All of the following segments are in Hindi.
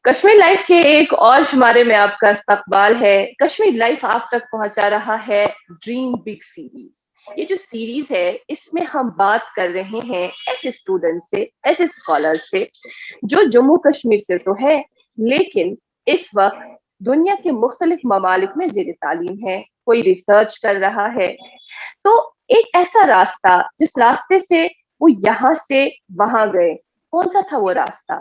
कश्मीर लाइफ के एक और शुमारे में आपका इस्तकबाल है। कश्मीर लाइफ आप तक पहुंचा रहा है ड्रीम बिग सीरीज। ये जो सीरीज है इसमें हम बात कर रहे हैं ऐसे स्टूडेंट से, ऐसे स्कॉलर से जो जम्मू कश्मीर से तो है, लेकिन इस वक्त दुनिया के मुख्तलिफ ममालिक में जेर तालीम है, कोई रिसर्च कर रहा है। तो एक ऐसा रास्ता जिस रास्ते से वो यहाँ से वहां गए, कौन सा था वो रास्ता,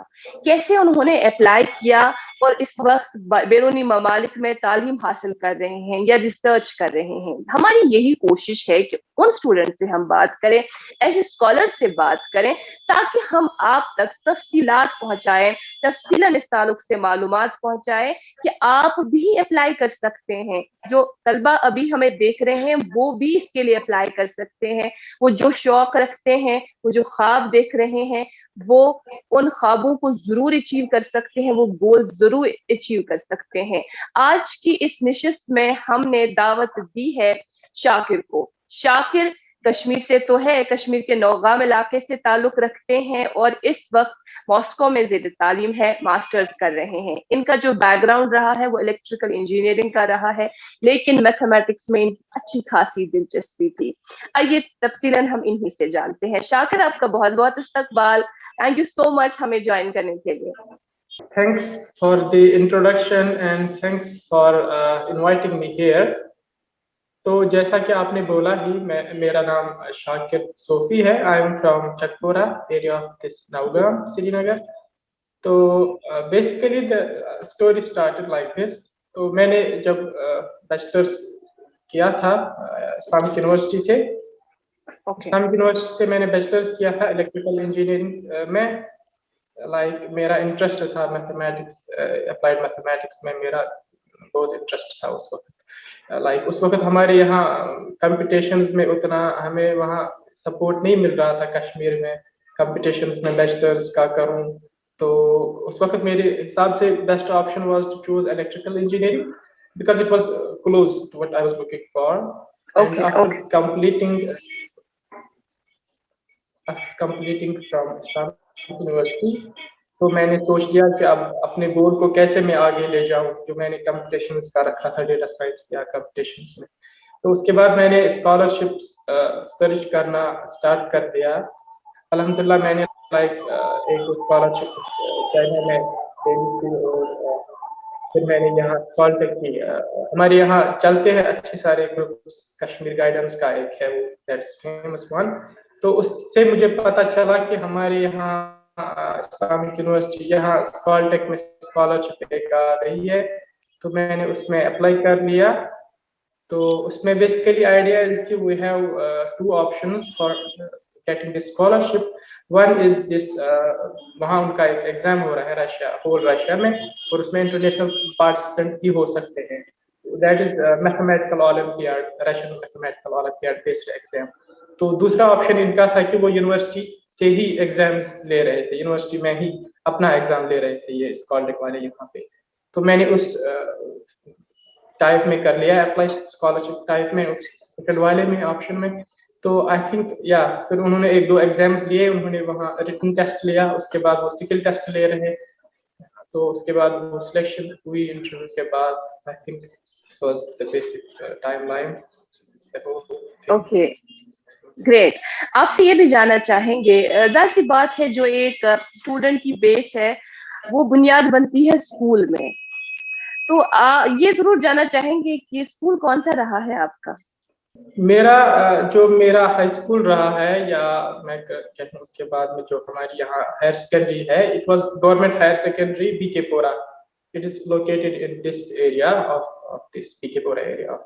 कैसे उन्होंने अप्लाई किया और इस वक्त बैरूनी ममालिक में तालीम हासिल कर रहे हैं या रिसर्च कर रहे हैं। हमारी यही कोशिश है कि उन स्टूडेंट से हम बात करें, ऐसे स्कॉलर से बात करें, ताकि हम आप तक तफसीलात पहुंचाएं, तफसीलन इस ताल्लुक से मालूमात पहुंचाएं कि आप भी अप्लाई कर सकते हैं। जो तलबा अभी हमें देख रहे हैं वो भी इसके लिए अप्लाई कर सकते हैं। वो जो शौक रखते हैं, वो जो ख्वाब देख रहे हैं, वो उन ख्वाबों को जरूर अचीव कर सकते हैं, वो गोल जरूर अचीव कर सकते हैं। आज की इस निशिस्त में हमने दावत दी है शाकिर को। शाकिर कश्मीर से तो है, कश्मीर के नौगाम इलाके से ताल्लुक रखते हैं और इस वक्त मॉस्को में जेर तालीम है, मास्टर्स कर रहे हैं। इनका जो बैकग्राउंड रहा है वो इलेक्ट्रिकल इंजीनियरिंग का रहा है, लेकिन मैथमेटिक्स में इनकी अच्छी खासी दिलचस्पी थी। आइए तफसीलन हम इन्हीं से जानते हैं। शाकिर, आपका बहुत बहुत इस्तकबाल। थैंक यू सो मच हमें ज्वाइन करने के लिए। Thanks for the introduction and thanks for inviting me here. तो जैसा कि आपने बोला ही, मेरा नाम शाकिर सोफी है। I am from Chakpora area of this Nowgam, Srinagar. तो basically the story started like this. तो मैंने जब बैचलर्स किया था इस्लामिक यूनिवर्सिटी से, इस्लामिक यूनिवर्सिटी से मैंने बैचलर्स किया था इलेक्ट्रिकल इंजीनियरिंग में। मेरा इंटरेस्ट था मैथमेटिक्स, अप्लाइड मैथमेटिक्स में मेरा बहुत इंटरेस्ट था उस वक्त। उस वक्त हमारे यहाँ कंपटीशंस में उतना हमें वहाँ सपोर्ट नहीं मिल रहा था कश्मीर में, कंपटीशंस में बैचलर्स का करूँ। तो उस वक्त मेरे हिसाब से best option was to choose electrical engineering because it was close to what I was looking for. And after completing from Islamic University, तो मैंने सोच लिया कि अब अपने गोल को कैसे मैं आगे ले जाऊं, जो मैंने कंपटीशंस का रखा था डेटा साइंस या कंपटीशंस में। तो उसके बाद मैंने स्कॉलरशिप्स सर्च करना स्टार्ट कर दिया। अल्हम्दुलिल्लाह मैंने एक स्कॉलरशिप चाइना में लेनी थी, और फिर मैंने यहाँ सॉल्टेक की। हमारे यहाँ चलते हैं अच्छे सारे ग्रुप्स, कश्मीर गाइडेंस का एक है वो, दैट्स फेमस वन। तो उससे मुझे पता चला कि हमारे यहाँ इस्लामिक यूनिवर्सिटी यहाँ सॉल्टेक में स्कॉलरशिप एक आ रही है। तो मैंने उसमें अप्लाई कर लिया। तो उसमें बेसिकली आइडिया इज कि we have two options for getting this scholarship. One is this, वहाँ उनका एक एग्जाम हो रहा है होल रशिया में, और उसमें इंटरनेशनल पार्टिसिपेंट भी हो सकते हैं। That is mathematical olympiad, Russian mathematical olympiad based exam. तो दूसरा ऑप्शन इनका था कि वो यूनिवर्सिटी से ही एग्जाम्स ले रहे थे, यूनिवर्सिटी में ही अपना एग्जाम ले रहे थे ये स्कॉलरशिप वाले यहाँ पे। तो मैंने उस टाइप में कर लिया अप्लाई, स्कॉलरशिप टाइप में, उस सेकंड वाले में ऑप्शन में। तो आई थिंक फिर उन्होंने एक दो एग्जाम्स लिए, उन्होंने वहाँ रिटन टेस्ट लिया, उसके बाद वो स्किल टेस्ट ले रहे हैं। तो उसके बाद वो सिलेक्शन हुई इंटरव्यू के बाद। I think this was the basic timeline. Okay, great. आपसे ये भी जानना चाहेंगे, जाहिर सी बात है जो एक स्टूडेंट की बेस है वो बुनियाद बनती है स्कूल में। तो ये जरूर जानना चाहेंगे कि स्कूल कौन सा रहा है आपका? मेरा हाई स्कूल रहा है, या मैं कहूँ उसके बाद में जो हमारी यहाँ हायर सेकेंडरी है, it was government higher secondary बीकेपोरा। It is located in this area of this बीकेपोरा एरिया।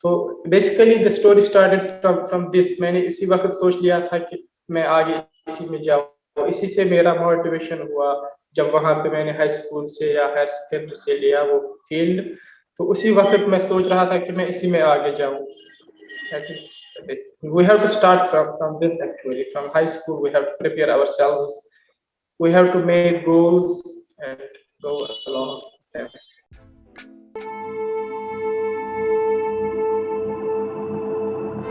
तो basically the story started from this. मैंने इसी वक्त सोच लिया था कि मैं आगे इसी में जाऊँ, इसी से मेरा मोटिवेशन हुआ जब वहाँ पे मैंने हाई स्कूल से या हायर सेकेंडरी से लिया वो फील्ड। तो उसी वक्त मैं सोच रहा था कि मैं इसी में आगे जाऊँ। That is this. We have to start from this actually. From high school, we have to prepare ourselves. We have to make goals and go along them.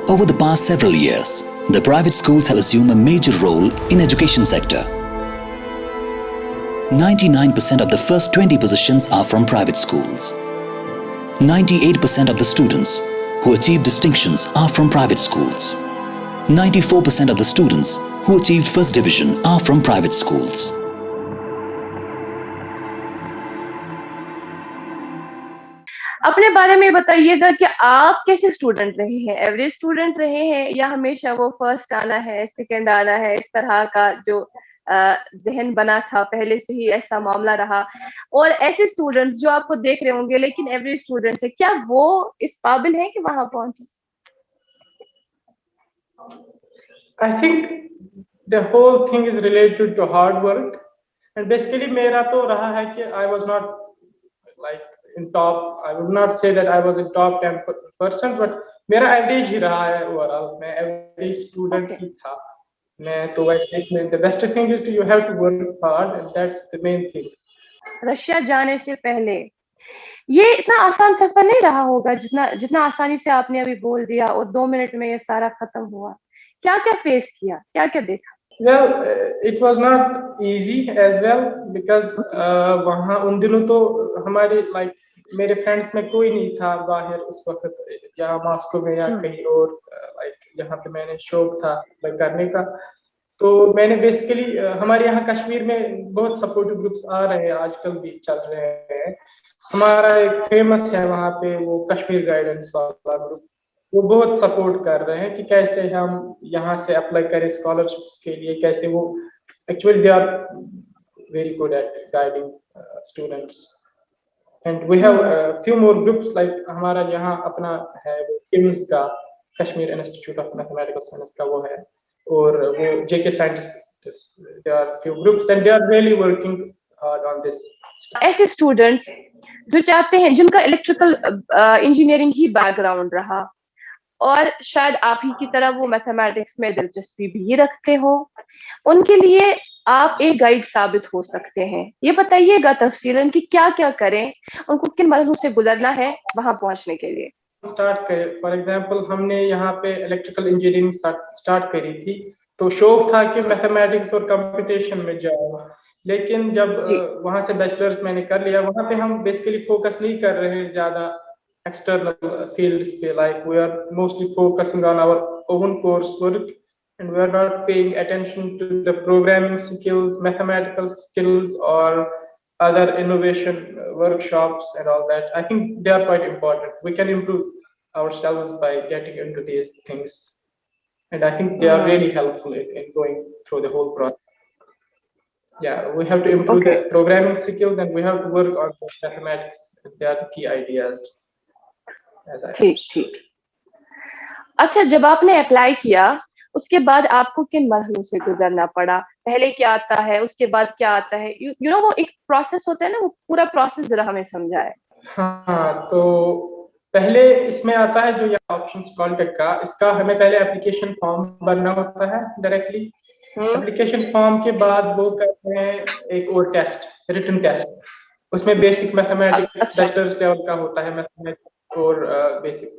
Over the past several years, the private schools have assumed a major role in education sector. 99% of the first 20 positions are from private schools. 98% of the students who achieve distinctions are from private schools. 94% of the students who achieved first division are from private schools. अपने बारे में बताइएगा कि आप कैसे स्टूडेंट रहे हैं, एवरेज स्टूडेंट रहे हैं या हमेशा वो फर्स्ट आना है, सेकंड आना है, इस तरह का जो जहन बना था पहले से ही ऐसा मामला रहा? और ऐसे स्टूडेंट्स जो आपको देख रहे होंगे लेकिन एवरेज स्टूडेंट्स है, क्या वो इस काबिल हैं कि वहां पहुंचे? I think the whole thing is related to hard work, and basically मेरा तो रहा है कि I was not like in top. I would not say that I was in top 10%, but मेरा average ही रहा है overall. मैं average student ही था. मैं तो वैसे इसमें the best thing is you have to work hard, and that's the main thing. Russia जाने से पहले ये इतना आसान सफर नहीं रहा होगा जितना आसानी से आपने अभी बोल दिया और 2 मिनट में ये सारा खत्म हुआ। क्या क्या फेस किया, क्या क्या देखा? Well, it was not easy as well because वहाँ उन दिनों तो हमारे like मेरे फ्रेंड्स में कोई नहीं था बाहर उस वक्त, या मॉस्को में या कहीं और, like यहाँ पे मैंने शौक था करने का। तो मैंने बेसिकली हमारे यहाँ कश्मीर में बहुत सपोर्टिव ग्रुप्स आ रहे हैं, आजकल भी चल रहे हैं। हमारा एक फेमस है वहाँ पे वो कश्मीर गाइडेंस वाला ग्रुप, वो बहुत सपोर्ट कर रहे हैं कि कैसे हम यहाँ से अप्लाई करें स्कॉलरशिप्स के लिए, कैसे वो actually they are very good at guiding students, and we have few more groups like हमारा यहाँ अपना है किम्स का, Kashmir institute of mathematical science का वो है, और वो JK scientist, they are few groups and they are really working hard on this. ऐसे स्टूडेंट्स जो चाहते हैं, जिनका इलेक्ट्रिकल इंजीनियरिंग ही बैकग्राउंड रहा और शायद आप ही की तरह वो मैथमेटिक्स में दिलचस्पी भी रखते हो, उनके लिए आप एक गाइड साबित हो सकते हैं। ये बताइएगा तफसीलन कि क्या क्या करें, उनको किन मरहलों से गुजरना है वहां पहुंचने के लिए। स्टार्ट करें, फॉर एग्जांपल हमने यहाँ पे इलेक्ट्रिकल इंजीनियरिंग स्टार्ट करी थी, तो शौक था कि मैथमेटिक्स और कंप्यूटेशन में जाऊँ, लेकिन जब वहां से बैचलर्स मैंने कर लिया, वहां पे हम बेसिकली फोकस नहीं कर रहे हैं ज्यादा external fields पे, like we are mostly focusing on our own coursework and we are not paying attention to the programming skills, mathematical skills or other innovation workshops and all that. I think they are quite important. We can improve ourselves by getting into these things, and I think they are really helpful in going through the whole process. Yeah, we have to improve the programming skills and we have to work on the mathematics. They are the key ideas. ठीक ठीक। अच्छा, जब आपने अप्लाई किया उसके बाद आपको किन मरहलों से गुजरना पड़ा? पहले क्या आता है, उसके बाद क्या आता है? यू नो वो एक प्रोसेस होता है ना, वो पूरा प्रोसेस जरा हमें समझाए। हाँ, तो पहले इसमें आता है जो ये ऑप्शन कॉन्टेक्ट का, इसका हमें पहले एप्लीकेशन फॉर्म भरना होता है डायरेक्टली। एप्लीकेशन फॉर्म के बाद वो करते हैं एक और टेस्ट, रिटन टेस्ट, उसमें बेसिक मैथमेटिक्स बैचलर्स लेवल का होता है, मैथमेटिक्स और बेसिक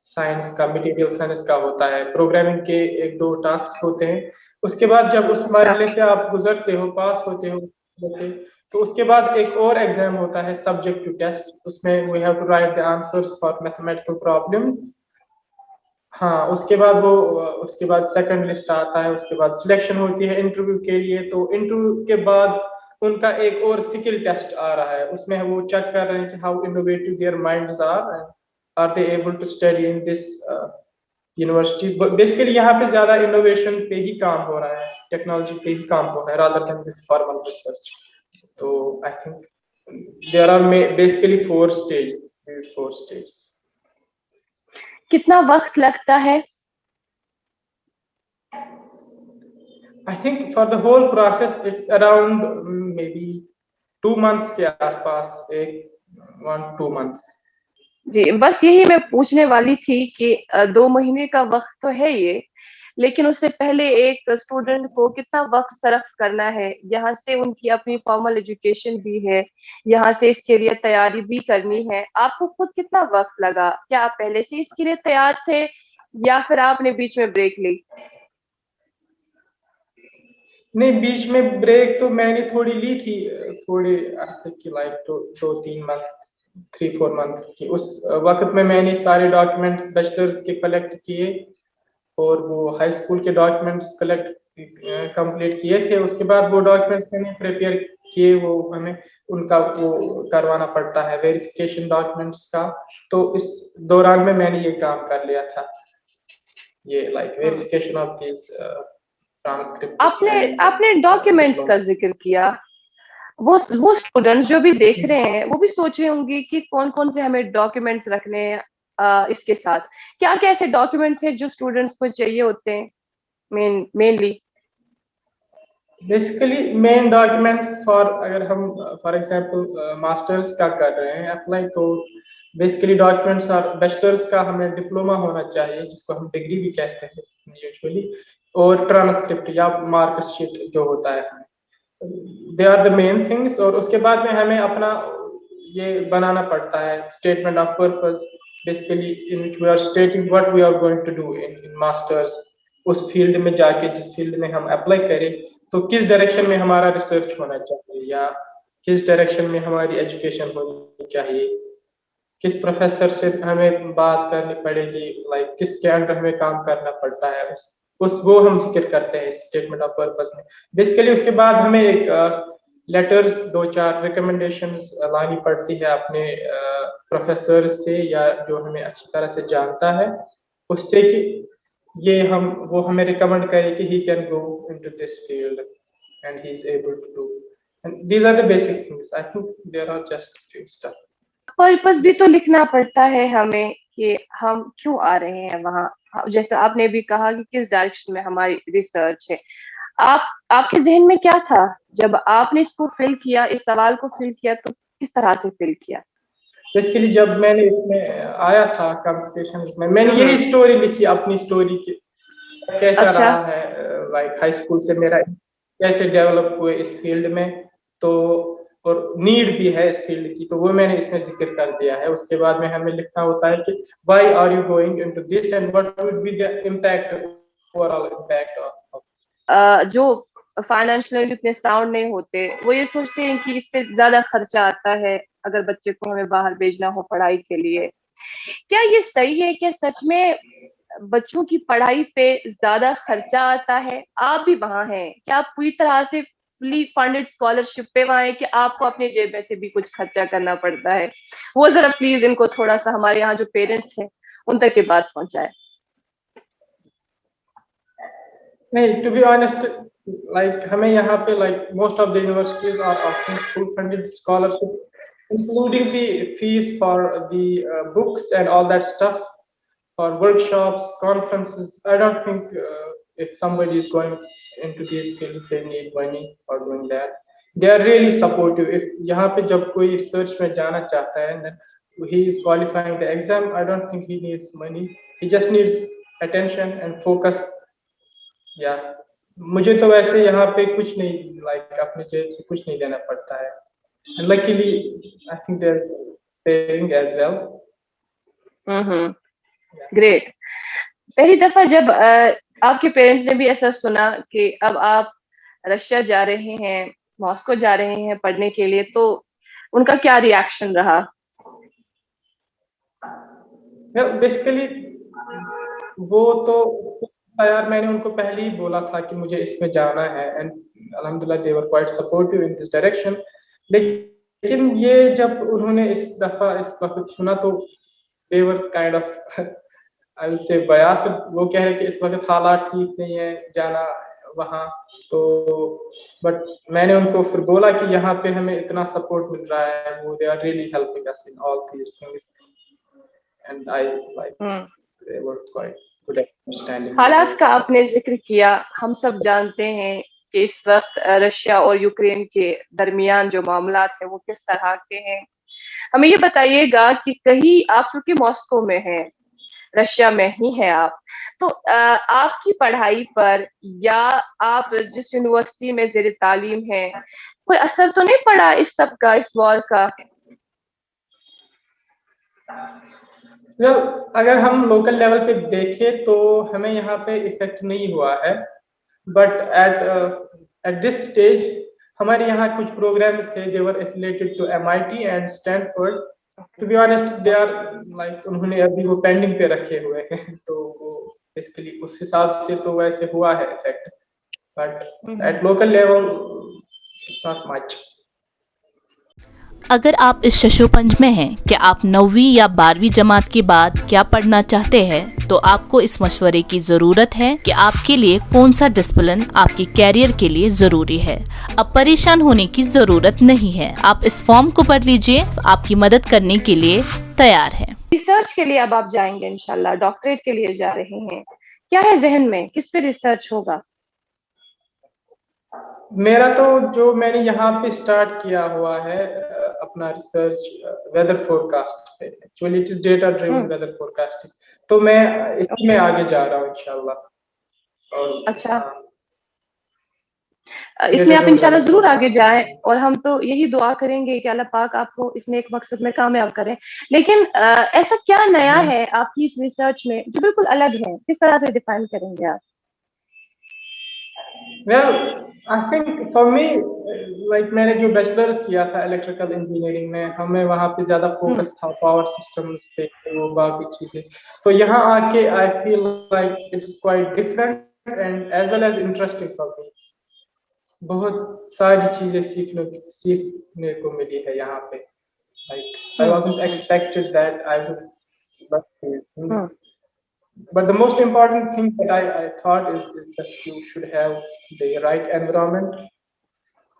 साइंस का, मटेरियल साइंस का होता है, प्रोग्रामिंग के 1-2 टास्क होते हैं। उसके बाद जब उस मरहले से आप गुजरते हो, पास होते हो, तो उसके बाद एक और एग्जाम होता है सब्जेक्ट टू टेस्ट, उसमें we have to write the answers for mathematical problems. हाँ, उसके बाद सेकंड लिस्ट आता है, उसके बाद सिलेक्शन होती है इंटरव्यू के लिए। तो इंटरव्यू के बाद उनका एक और स्किल टेस्ट आ रहा है, उसमें वो चेक कर रहे हैं कि how innovative their minds are they able to study in this university. Basically यहाँ पे ज्यादा इनोवेशन पे ही काम हो रहा है, टेक्नोलॉजी पे ही काम हो रहा है rather than this formal research. तो I think there are basically 4 stage. कितना वक्त लगता है? I think for the whole process it's around maybe 2 months के आसपास, 1-2 months। जी, बस यही मैं पूछने वाली थी कि 2 महीने का वक्त तो है ये, लेकिन उससे पहले एक स्टूडेंट को कितना वक्त सर्फ करना है, यहाँ से उनकी अपनी फॉर्मल एजुकेशन भी है, यहाँ से इसके लिए तैयारी भी करनी है। आपको खुद कितना वक्त लगा? क्या आप पहले से इसके लिए तैयार थे या फिर आपने बीच में ब्रेक ली? नहीं, बीच में ब्रेक तो मैंने थोड़ी ली थी, थोड़ी अर्से की, लाइक 2-3 मंथ, 3-4 मंथ की। उस वक्त में मैंने सारे डॉक्यूमेंट्स बैचलर्स के कलेक्ट किए और वो हाई स्कूल के डॉक्यूमेंट्स कलेक्ट कंप्लीट किए थे। उसके बाद वो डॉक्यूमेंट्स मैंने प्रिपेयर किए, वो हमें उनका वो करवाना पड़ता है वेरिफिकेशन डॉक्यूमेंट्स का। तो इस दौरान में मैंने ये काम कर लिया था, ये like verification of this transcripts आपने एंड आपने डॉक्यूमेंट्स का डिप्लोमा। जिक्र किया। वो स्टूडेंट्स जो भी देख रहे हैं वो भी सोच रहे होंगे कि कौन कौन से हमें डॉक्यूमेंट्स रखने हैं। इसके साथ क्या क्या ऐसे डॉक्यूमेंट्स हैं जो स्टूडेंट्स को चाहिए होते हैं mainly? Basically main documents for, अगर हम फॉर एग्जांपल मास्टर्स का कर रहे हैं अप्लाई, तो बेसिकली डॉक्यूमेंट्स आर बैचलर्स का हमें डिप्लोमा होना चाहिए, जिसको हम डिग्री भी कहते हैं यूजुअली, और ट्रांसक्रिप्ट या मार्कशीट जो होता है, they are the main things. और उसके बाद में हमें अपना ये बनाना पड़ता है statement of purpose, basically in which we are stating what we are going to do in masters. उस फील्ड में जाके, जिस फील्ड में हम अप्लाई करें, तो किस डायरेक्शन में हमारा रिसर्च होना चाहिए, या किस डायरेक्शन में हमारी एजुकेशन होनी चाहिए, किस प्रोफेसर से हमें बात करनी पड़ेगी, लाइक किसके अंडर हमें काम करना पड़ता है, उस वो हम जिक्र करते हैं स्टेटमेंट ऑफ पर्पस में। बेसिकली उसके बाद हमें एक लेटर्स, 2-4 रिकमेंडेशंस लानी पड़ती है अपने प्रोफेसर से, या जो हमें अच्छी तरह से जानता है उससे, कि ये वो हमें रिकमेंड करे कि he can go into this field and he is able to do. And these are the basic things, I think there are just few stuff. Purpose भी तो लिखना पड़ता है हमें कि हम क्यों आ रहे हैं वहां। जैसे आपने भी कहा कि किस डायरेक्शन में हमारी रिसर्च है। आपके जहन में क्या था जब आपने इसको फिल किया, इस सवाल को फिल किया, तो किस तरह से फिल किया? बेसिकली जब मैंने इसमें आया था कंपटीशन में, मैंने यही स्टोरी लिखी, अपनी स्टोरी की कैसा अच्छा। रहा है, लाइक हाई स्कूल से मेरा कैसे डेवलप हुए इस फील्ड में, तो और नीड भी है इस फील्ड की, तो वो मैंने इसमें जिक्र कर दिया है। उसके बाद में हमें लिखना होता है कि why are you going into this and what would be the impact, overall impact of. जो फाइनेंशियली इतने साउंड नहीं होते वो ये सोचते हैं कि इससे ज्यादा खर्चा आता है अगर बच्चे को हमें बाहर भेजना हो पढ़ाई के लिए। क्या ये सही है? क्या सच में बच्चों की पढ़ाई पे ज्यादा खर्चा आता है? आप भी वहां हैं, क्या आप पूरी तरह से फुली फंडेड स्कॉलरशिप पे वहां है कि आपको अपने जेब में से भी कुछ खर्चा करना पड़ता है? वो जरा प्लीज इनको थोड़ा सा, हमारे यहाँ जो पेरेंट्स हैं उन तक ये बात पहुंचाए। नहीं, टू बी ऑनेस्ट, लाइक हमें यहाँ पे like most of the universities are offering full funded scholarship, including the fees for the books and all that stuff, for workshops, conferences. I don't think if somebody is going into these fields, they need money for doing that. They are really supportive. If यहाँ पे जब कोई research में जाना चाहता है, then he is qualifying the exam, I don't think he needs money. He just needs attention and focus. Yeah. मुझे तो वैसे यहाँ पे कुछ नहीं, लाइक अपने जेब से कुछ नहीं देना पड़ता है। And luckily, I think there's saving as well. Great. पहली दफा जब आपके पेरेंट्स ने भी ऐसा सुना कि अब आप रशिया जा रहे हैं, मॉस्को जा रहे हैं पढ़ने के लिए, तो उनका क्या रिएक्शन रहा? Well, basically, वो तो यार मैंने उनको पहले ही बोला था कि मुझे इसमें जाना है, एंड अल्हम्दुलिल्लाह they were quite supportive in this direction. लेकिन ये जब उन्होंने इस वक्त सुना, तो they were kind of, I will say bias. वो कह रहे कि इस वक्त हालात ठीक नहीं है जाना वहाँ, तो बट मैंने उनको फिर बोला कि यहाँ पे हमें इतना सपोर्ट मिल रहा है, वो they are really helping us in all these things, and I like they were quite good understanding. हालात का आपने जिक्र किया। हम सब जानते हैं कि इस वक्त रशिया और यूक्रेन के दरमियान जो मामलात है वो किस तरह के हैं। हमें ये बताइएगा कि कहीं आप चूंकि मॉस्को में हैं, रशिया में ही है आप, तो आपकी पढ़ाई पर या आप जिस यूनिवर्सिटी में जेर तालीम है, कोई असर तो नहीं पड़ा इस सब का, इस वॉर का? well, अगर हम लोकल लेवल पे देखें तो हमें यहाँ पे इफेक्ट नहीं हुआ है, but at at this stage हमारे यहाँ कुछ प्रोग्राम्स थे, they were affiliated to MIT and Stanford. To be honest they are like, उन्होंने अभी वो पेंडिंग पे रखे हुए हैं तो वो बेसिकली उस हिसाब से तो वैसे हुआ है effect, but at local level it's not much. अगर आप इस शशोपंज में हैं कि आप 9वीं या 12वीं जमात के बाद क्या पढ़ना चाहते हैं, तो आपको इस मशवरे की ज़रूरत है कि आपके लिए कौन सा डिसिप्लिन आपके कैरियर के लिए ज़रूरी है। अब परेशान होने की ज़रूरत नहीं है, आप इस फॉर्म को पढ़ लीजिए, आपकी मदद करने के लिए तैयार है। रिसर्च के लिए अब आप जाएंगे इंशाल्लाह, डॉक्टरेट के लिए जा रहे हैं, क्या है जहन में, किस पे रिसर्च होगा? मेरा तो जो मैंने यहाँ पे स्टार्ट किया हुआ है अपना रिसर्च वेदर फोरकास्ट पे, actually it is data driven weather forecasting, तो मैं इसमें आगे जा रहा हूँ इंशाल्लाह। और अच्छा, इसमें आप इंशाल्लाह जरूर आगे जाएं, और हम तो यही दुआ करेंगे कि अल्लाह पाक आपको इसमें एक मकसद में कामयाब करें। लेकिन ऐसा क्या नया है आपकी इस रिसर्च में जो बिल्कुल अलग है, किस तरह से डिफाइन करेंगे आप? Well I think for me like मैंने जो बैचलर्स किया था इलेक्ट्रिकल इंजीनियरिंग में, हमें वहाँ पे ज्यादा फोकस था पावर सिस्टम्स पे, वो बाकी चीजें, तो यहाँ आके I feel like it's quite different and as well as interesting for me. बहुत सारी चीजें सीखने को मिली है यहाँ पे। Like I wasn't expected that I would learn these things. But the most important thing that I thought is that you should have the right environment.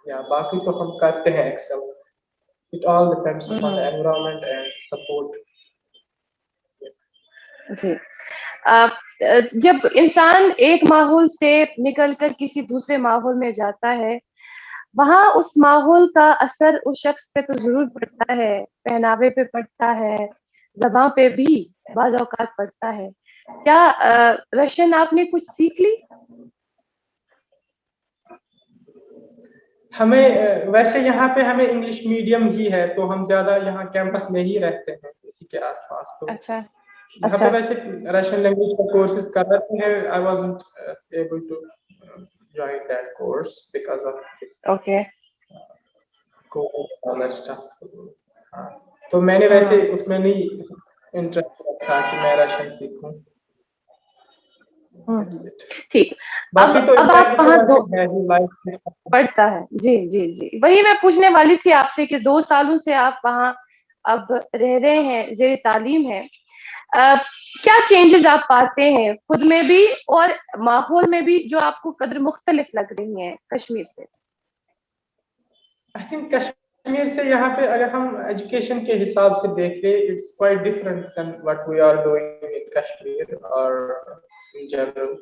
Yeah, बाकी तो हम करते हैं excel. It all depends upon the environment and support. Yes. जी, जब इंसान एक माहौल से निकलकर किसी दूसरे माहौल में जाता है, वहाँ उस माहौल का असर उस शख्स पे तो जरूर पड़ता है, पहनावे पे पड़ता है, ज़बान पे भी बाज़ औक़ात पड़ता है। क्या रशन आपने कुछ सीख ली? हमें वैसे यहाँ पे हमें इंग्लिश मीडियम ही है, तो हम ज्यादा यहाँ कैंपस में ही रहते हैं इसी के आसपास। तो अच्छा, यहाँ पे वैसे रशियन लैंग्वेज का कोर्सेज कर रहे हैं। I wasn't able to join that course because of this COVID stuff. तो मैंने वैसे उसमें नहीं इंटरेस्ट रखा कि मैं रशियन सीखूं। ठीक, बाकी तो अब आप वहाँ पढ़ता है। जी जी जी, वही मैं पूछने वाली थी आपसे कि 2 सालों से आप वहाँ अब रह रहे हैं, ज़ेर तालीम है, क्या चेंजेस आप पाते हैं खुद में भी और माहौल में भी जो आपको कदर मुख्तलिफ लग रही हैं कश्मीर से? आई थिंक कश्मीर से यहाँ पे अगर हम एजुकेशन के हिसाब से देखें, it's quite different than what we are doing in Kashmir और in general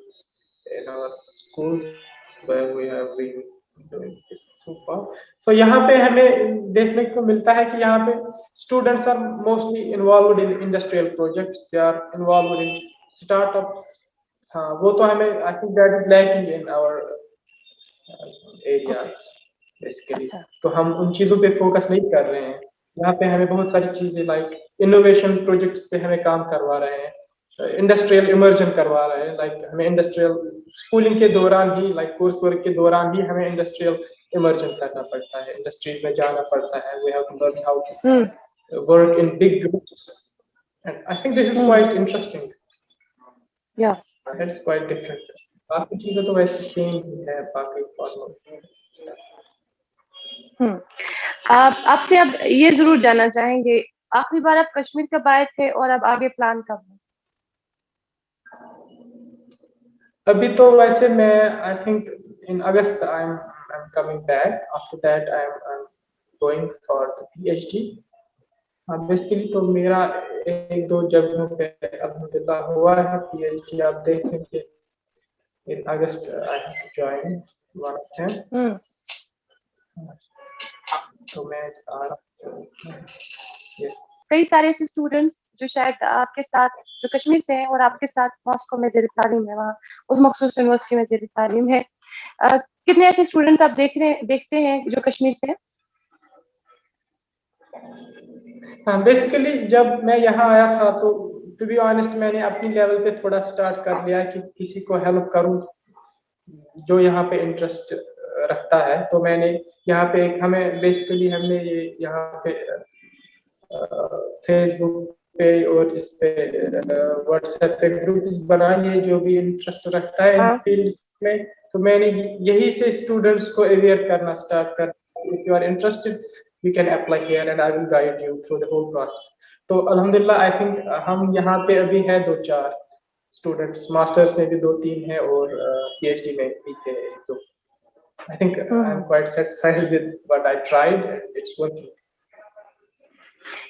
in our schools where we have been doing this so far. So यहाँ पे हमें देखने को मिलता है कि यहाँ पे students are mostly involved in industrial projects, they are involved in startups. हाँ, वो तो हमें I think that is lacking in our areas basically. तो हम उन चीजों पे फोकस नहीं कर रहे हैं। यहाँ पे हमें बहुत सारी चीजें लाइक इनोवेशन प्रोजेक्ट्स पे हमें काम करवा रहे हैं, इंडस्ट्रियल इमर्जन करवा रहे हैं, लाइक हमें इंडस्ट्रियल स्कूलिंग के दौरान ही, लाइक कोर्स वर्क के दौरान ही हमें इंडस्ट्रियल इमर्जन करना पड़ता है, इंडस्ट्रीज में जाना पड़ता है। We have to learn how to work in big groups, and I think this is quite interesting. Yeah, that's quite different. बाकी चीजें तो वैसे सेम ही है, बाकी फॉर्मल। आपसे अब ये जरूर जानना चाहेंगे, आखिरी बार आप कश्मीर कब आए थे और अब आगे प्लान कब है? अभी तो वैसे मैं I think in August I'm coming back. After that I'm going for the PhD. Basically तो मेरा 1-2 जगहों पे अल्हम्दुलिल्लाह हुआ है PhD। आप देखेंगे in August I have to join one of them. तो मैं आ रहा हूँ। कई सारे ऐसे स्टूडेंट्स जो शायद आपके साथ, जो कश्मीर से हैं और आपके साथ मॉस्को में ज़ेर तालीम है, वहाँ उस मखसूस यूनिवर्सिटी में ज़ेर तालीम है, कितने ऐसे स्टूडेंट्स आप देखते हैं जो कश्मीर से हैं? हाँ, बेसिकली जब मैं यहाँ आया था तो टू बी ऑनेस्ट मैंने अपनी लेवल पे थोड़ा स्टार्ट कर लिया कि किसी को हेल्प करूँ जो यहाँ पे इंटरेस्ट रखता है, तो मैंने यहाँ पे हमें बेसिकली हमने ये यहाँ पे फेसबुक पे और इस पे व्हाट्सएप पे ग्रुप्स बनाए हैं जो भी इंटरेस्ट रखता है इन फील्ड्स में। तो मैंने यही से स्टूडेंट्स को अवेयर करना स्टार्ट कर, if you are interested you can apply here and I will guide you through the whole process. तो अल्हम्दुलिल्लाह आई थिंक हम यहाँ पे अभी है 2-4 स्टूडेंट्स, मास्टर्स में भी 2-3 हैं और पीएचडी में भी थे 2। I think I am quite satisfied with what I tried and it's working.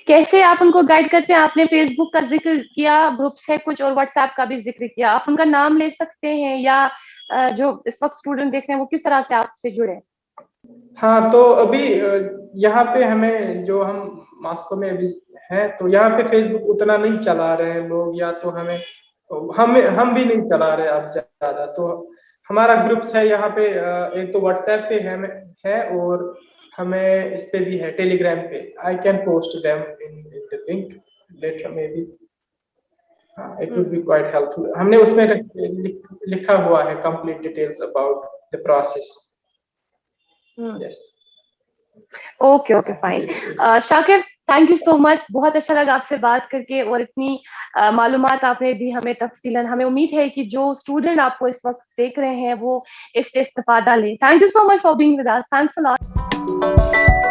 कैसे आप उनको गाइड करते हैं? आपने फेसबुक का जिक्र किया, ग्रुप्स है कुछ, और व्हाट्सएप का भी जिक्र किया, आप उनका नाम ले सकते हैं या जो इस वक्त स्टूडेंट देख रहे हैं वो किस तरह से आपसे जुड़े? हाँ, तो अभी यहाँ पे हमें जो हम मॉस्को में अभी हैं, तो यहाँ पे फेसबुक उतना नहीं चला रहे हैं लोग, या तो हम भी नहीं चला रहे अब ज्यादा। तो हमारा ग्रुप्स है यहाँ पे, एक तो व्हाट्सएप पे है और हमें इस पे भी है टेलीग्राम पे। I can post them in the link later maybe, it would be quite helpful. हमने उसमें लिखा हुआ है complete details about the process. Yes, okay fine. Shakir, thank you so much, बहुत अच्छा लगा आपसे बात करके और इतनी मालूमात आपने दी हमें तफसीलन। हमें उम्मीद है कि जो स्टूडेंट आपको इस वक्त देख रहे हैं वो इससे इस्तेफादा लें। Thank you so much for being with us. Thanks a lot.